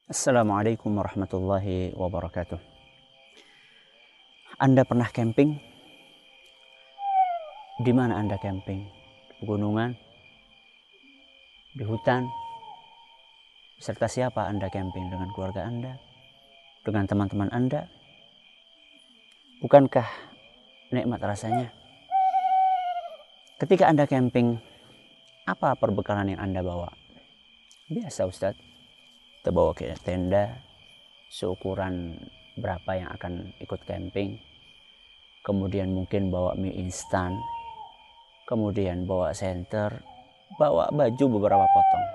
Assalamualaikum warahmatullahi wabarakatuh. Anda pernah camping? Di mana Anda camping? Di pegunungan? Di hutan? Serta siapa Anda camping? Dengan keluarga Anda? Dengan teman-teman Anda? Bukankah nikmat rasanya? Ketika Anda camping, apa perbekalan yang Anda bawa? Biasa Ustadz, kita bawa tenda seukuran berapa yang akan ikut camping, kemudian mungkin bawa mie instan, kemudian bawa senter, bawa baju beberapa potong,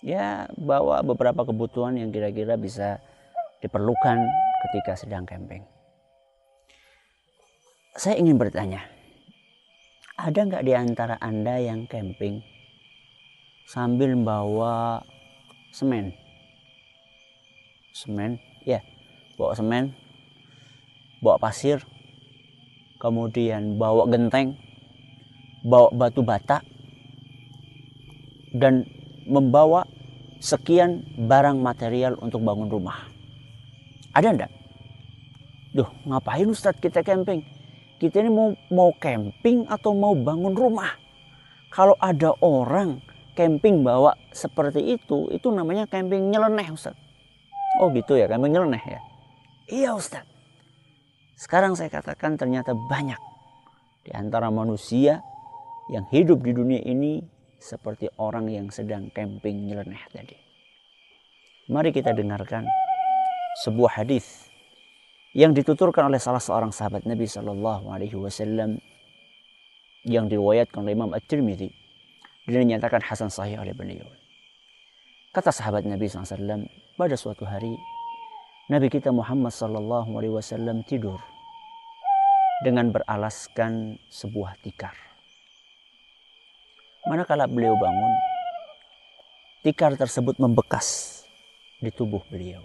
ya bawa beberapa kebutuhan yang kira-kira bisa diperlukan ketika sedang camping. Saya ingin bertanya, ada nggak di antara Anda yang camping sambil bawa semen, ya, bawa semen, bawa pasir, kemudian bawa genteng, bawa batu bata, dan membawa sekian barang material untuk bangun rumah? Ada enggak? Duh, ngapain Ustadz kita camping? Kita ini mau camping atau mau bangun rumah? Kalau ada orang camping bawa seperti itu namanya camping nyeleneh Ustadz. Oh gitu ya, camping nyeleneh ya? Iya Ustadz. Sekarang saya katakan ternyata banyak di antara manusia yang hidup di dunia ini seperti orang yang sedang camping nyeleneh tadi. Mari kita dengarkan sebuah hadis yang dituturkan oleh salah seorang sahabat Nabi SAW yang diriwayatkan oleh Imam At-Tirmidzi dan dinyatakan hasan sahih oleh beliau. Kata sahabat Nabi SAW, pada suatu hari Nabi kita Muhammad SAW tidur dengan beralaskan sebuah tikar. Manakala beliau bangun, tikar tersebut membekas di tubuh beliau.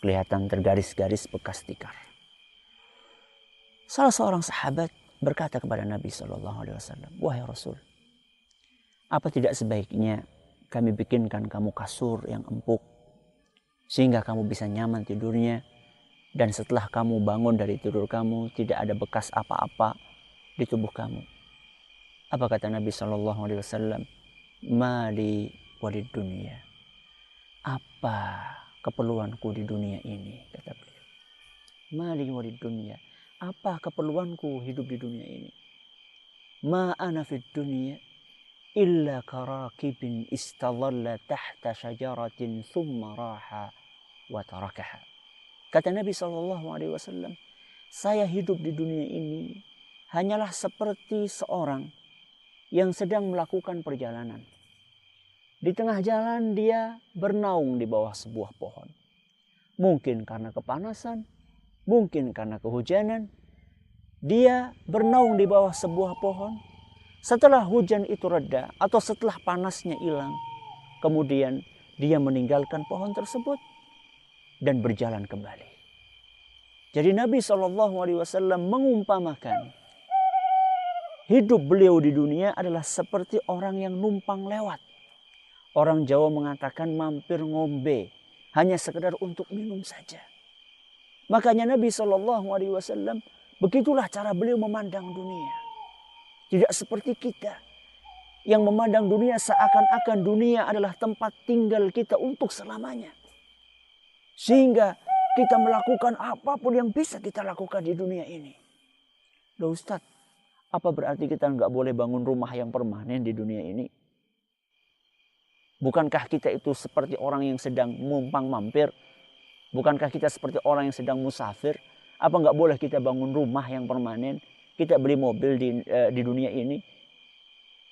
Kelihatan tergaris-garis bekas tikar. Salah seorang sahabat berkata kepada Nabi SAW, wahai Rasul, apa tidak sebaiknya kami bikinkan kamu kasur yang empuk sehingga kamu bisa nyaman tidurnya, dan setelah kamu bangun dari tidur kamu tidak ada bekas apa-apa di tubuh kamu? Apa kata Nabi SAW? Mali walid dunia. Apa keperluanku di dunia ini? Kata beliau. Mali walid dunia. Apa keperluanku hidup di dunia ini? Ma ana fid dunia illa karakibin istadalla tahta syajaratin thumma raha wa tarakaha. Kata Nabi SAW, saya hidup di dunia ini hanyalah seperti seorang yang sedang melakukan perjalanan. Di tengah jalan dia bernaung di bawah sebuah pohon. Mungkin karena kepanasan, mungkin karena kehujanan, dia bernaung di bawah sebuah pohon. Setelah hujan itu reda atau setelah panasnya hilang, kemudian dia meninggalkan pohon tersebut dan berjalan kembali. Jadi Nabi SAW mengumpamakan hidup beliau di dunia adalah seperti orang yang numpang lewat. Orang Jawa mengatakan mampir ngombe, hanya sekedar untuk minum saja. Makanya Nabi SAW begitulah cara beliau memandang dunia. Tidak seperti kita yang memandang dunia seakan-akan dunia adalah tempat tinggal kita untuk selamanya. Sehingga kita melakukan apapun yang bisa kita lakukan di dunia ini. Loh Ustadz, apa berarti kita nggak boleh bangun rumah yang permanen di dunia ini? Bukankah kita itu seperti orang yang sedang numpang mampir? Bukankah kita seperti orang yang sedang musafir? Apa nggak boleh kita bangun rumah yang permanen? Kita beli mobil di dunia ini.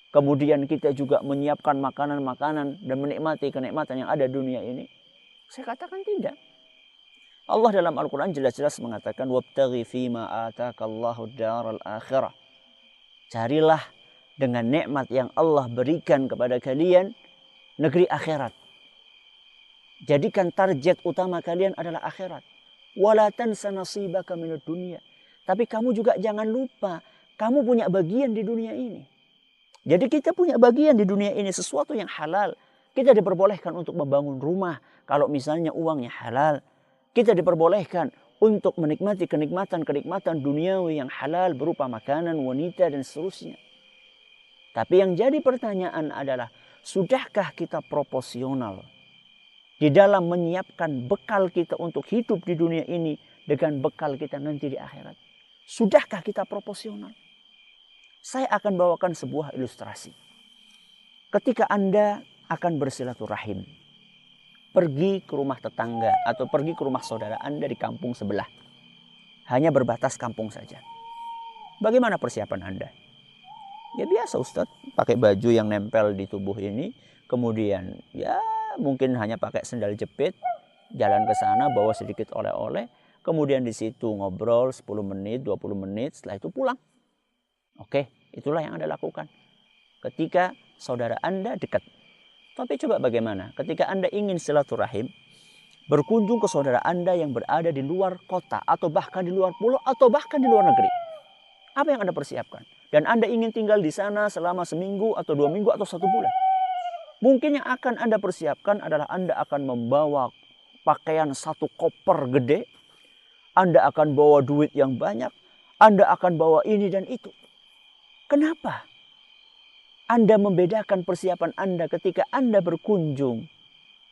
Kemudian kita juga menyiapkan makanan-makanan dan menikmati kenikmatan yang ada di dunia ini. Saya katakan tidak. Allah dalam Al-Quran jelas-jelas mengatakan wabtaghi fima atakallahu daral akhirah. Carilah dengan nikmat yang Allah berikan kepada kalian negeri akhirat. Jadikan target utama kalian adalah akhirat. Wala tansa nasibaka minad dunya. Tapi kamu juga jangan lupa, kamu punya bagian di dunia ini. Jadi kita punya bagian di dunia ini, sesuatu yang halal. Kita diperbolehkan untuk membangun rumah kalau misalnya uangnya halal. Kita diperbolehkan untuk menikmati kenikmatan-kenikmatan duniawi yang halal berupa makanan, wanita, dan seterusnya. Tapi yang jadi pertanyaan adalah, sudahkah kita proporsional di dalam menyiapkan bekal kita untuk hidup di dunia ini dengan bekal kita nanti di akhirat? Sudahkah kita proporsional? Saya akan bawakan sebuah ilustrasi. Ketika Anda akan bersilaturahim, pergi ke rumah tetangga atau pergi ke rumah saudara Anda di kampung sebelah. Hanya berbatas kampung saja. Bagaimana persiapan Anda? Ya biasa Ustadz, pakai baju yang nempel di tubuh ini. Kemudian ya mungkin hanya pakai sendal jepit. Jalan ke sana bawa sedikit oleh-oleh. Kemudian di situ ngobrol 10 menit, 20 menit. Setelah itu pulang. Oke, itulah yang Anda lakukan. Ketika saudara Anda dekat. Tapi coba bagaimana ketika Anda ingin silaturahim, berkunjung ke saudara Anda yang berada di luar kota atau bahkan di luar pulau atau bahkan di luar negeri. Apa yang Anda persiapkan? Dan Anda ingin tinggal di sana selama seminggu atau 2 minggu atau 1 bulan. Mungkin yang akan Anda persiapkan adalah Anda akan membawa pakaian 1 koper gede. Anda akan bawa duit yang banyak. Anda akan bawa ini dan itu. Kenapa Anda membedakan persiapan Anda ketika Anda berkunjung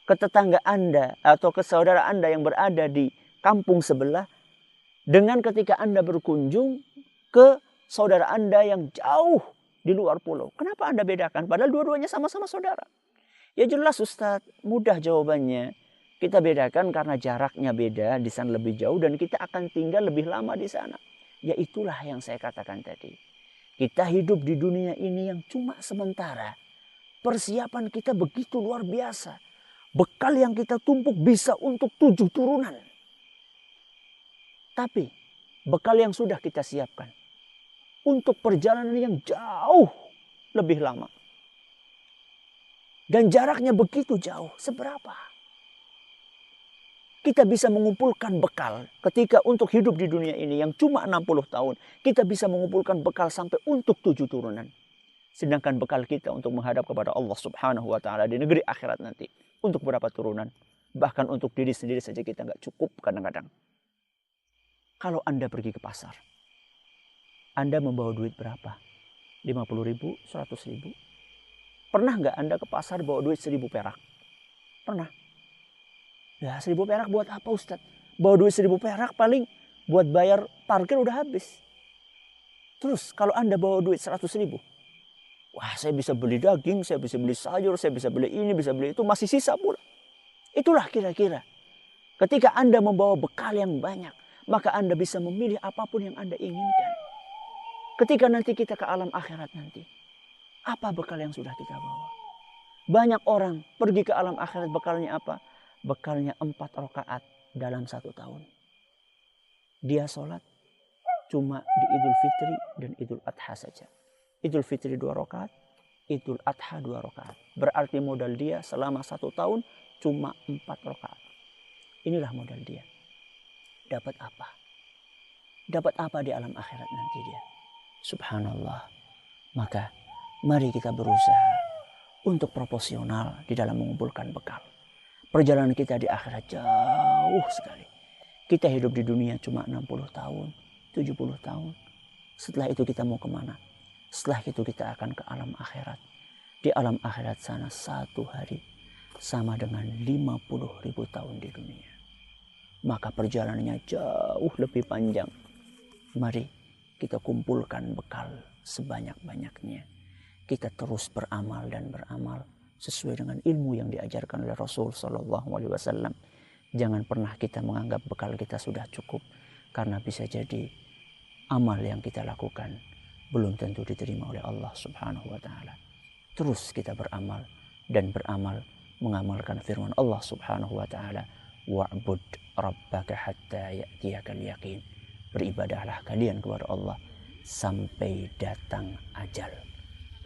ke tetangga Anda atau ke saudara Anda yang berada di kampung sebelah dengan ketika Anda berkunjung ke saudara Anda yang jauh di luar pulau? Kenapa Anda bedakan? Padahal dua-duanya sama-sama saudara. Ya jelas Ustadz, mudah jawabannya. Kita bedakan karena jaraknya beda, di sana lebih jauh dan kita akan tinggal lebih lama di sana. Ya itulah yang saya katakan tadi. Kita hidup di dunia ini yang cuma sementara. Persiapan kita begitu luar biasa. Bekal yang kita tumpuk bisa untuk 7 turunan. Tapi bekal yang sudah kita siapkan untuk perjalanan yang jauh lebih lama. Dan jaraknya begitu jauh. Seberapa? Kita bisa mengumpulkan bekal ketika untuk hidup di dunia ini yang cuma 60 tahun. Kita bisa mengumpulkan bekal sampai untuk 7 turunan. Sedangkan bekal kita untuk menghadap kepada Allah Subhanahu wa ta'ala di negeri akhirat nanti. Untuk berapa turunan? Bahkan untuk diri sendiri saja kita nggak cukup kadang-kadang. Kalau Anda pergi ke pasar, Anda membawa duit berapa? 50.000, 100.000? Pernah nggak Anda ke pasar bawa duit 1.000 perak? Pernah. Ya 1.000 perak buat apa Ustadz? Bawa duit 1.000 perak paling buat bayar parkir udah habis. Terus kalau Anda bawa duit 100.000, wah saya bisa beli daging, saya bisa beli sayur, saya bisa beli ini, bisa beli itu, masih sisa pula. Itulah kira-kira. Ketika Anda membawa bekal yang banyak, maka Anda bisa memilih apapun yang Anda inginkan. Ketika nanti kita ke alam akhirat nanti, apa bekal yang sudah kita bawa? Banyak orang pergi ke alam akhirat bekalnya apa? Bekalnya 4 rakaat dalam 1 tahun. Dia sholat cuma di Idul Fitri dan Idul Adha saja. Idul Fitri 2 rakaat, Idul Adha 2 rakaat. Berarti modal dia selama 1 tahun cuma 4 rakaat. Inilah modal dia. Dapat apa? Dapat apa di alam akhirat nanti dia? Subhanallah. Maka mari kita berusaha untuk proporsional di dalam mengumpulkan bekal. Perjalanan kita di akhirat jauh sekali. Kita hidup di dunia cuma 60 tahun, 70 tahun. Setelah itu kita mau kemana? Setelah itu kita akan ke alam akhirat. Di alam akhirat sana 1 hari sama dengan 50.000 tahun di dunia. Maka perjalanannya jauh lebih panjang. Mari kita kumpulkan bekal sebanyak-banyaknya. Kita terus beramal dan beramal sesuai dengan ilmu yang diajarkan oleh Rasul Sallallahu Alaihi Wasallam. Jangan pernah kita menganggap bekal kita sudah cukup, karena bisa jadi amal yang kita lakukan belum tentu diterima oleh Allah Subhanahu Wa Taala. Terus kita beramal dan beramal mengamalkan firman Allah Subhanahu Wa Taala, wa'bud rabbaka hatta ya'tiyakal yaqin. Beribadahlah kalian kepada Allah sampai datang ajal.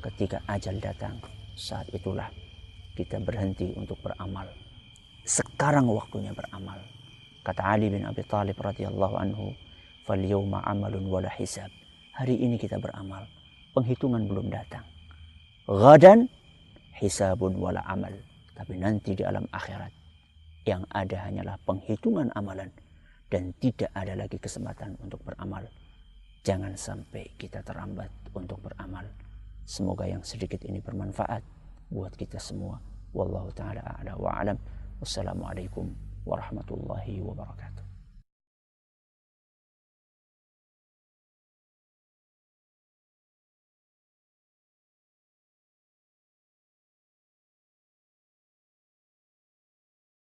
Ketika ajal datang, saat itulah kita berhenti untuk beramal. Sekarang waktunya beramal. Kata Ali bin Abi Thalib radhiyallahu anhu, "Fal yawma amalun wala hisab." Hari ini kita beramal, penghitungan belum datang. Ghadan hisabun wala amal. Tapi nanti di alam akhirat yang ada hanyalah penghitungan amalan dan tidak ada lagi kesempatan untuk beramal. Jangan sampai kita terlambat untuk beramal. Semoga yang sedikit ini bermanfaat buat kita semua. Wallahu ta'ala a'la wa alam. Wassalamualaikum warahmatullahi wabarakatuh.